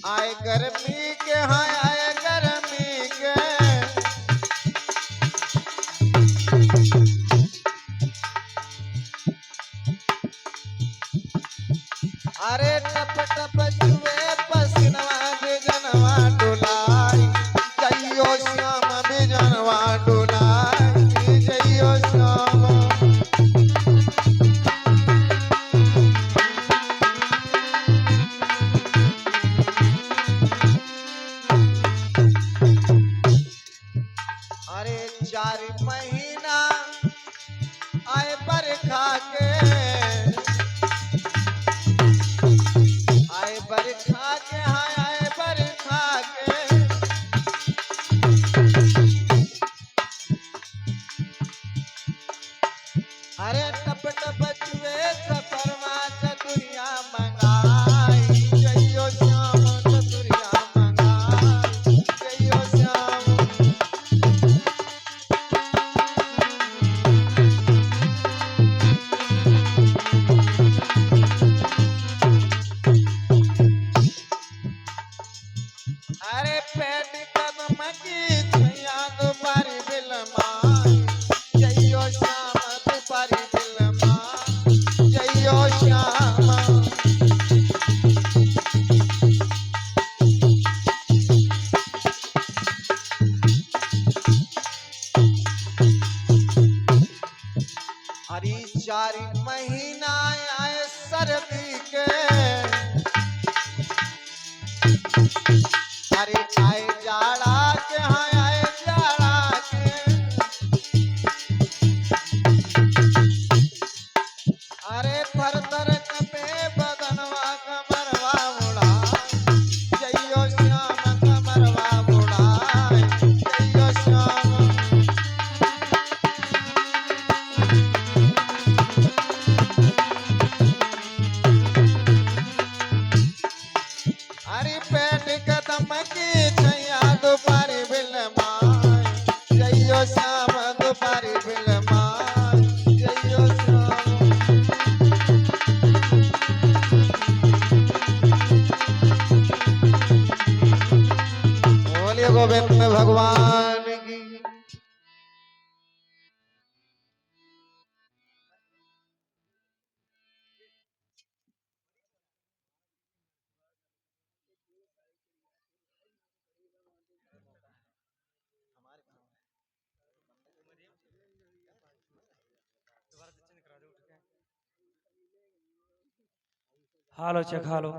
आए गर्मी के, हाँ आए गर्मी के। अरे टप टप जुए पसीनवा बिजनवा डुलाई, जइयो श्याम बिजनवा डुलाई, जइयो श्याम। अरे 4 महीना आए बरखा के, आए बरखा के, हाँ आए बरखा के। अरे टप टप जुए सफरमा चतुरिया मंगाई, जइयो श्याम चतुरिया मंगाई, जइयो श्याम। अरे पेट कदम की छैया दोपहरी बिलमाए, जइयो श्याम दोपहरी बिलमाए, जइयो श्याम। अरे 4 महीना आए सर्दी के, अरे आए जाड़ा के, हाँ आए जाड़ा के। अरे थर थर कपे बदनवा कमरवा उड़ाए, जइयो श्याम कमरवा उड़ाए, जइयो श्याम। अरे पेट कदम की छैया दोपहरी बिलमाए, जइयो श्याम दोपहरी बिलमाए, जइयो श्याम। बोलिए गोविंद भगवान की। हालो चेक हालो।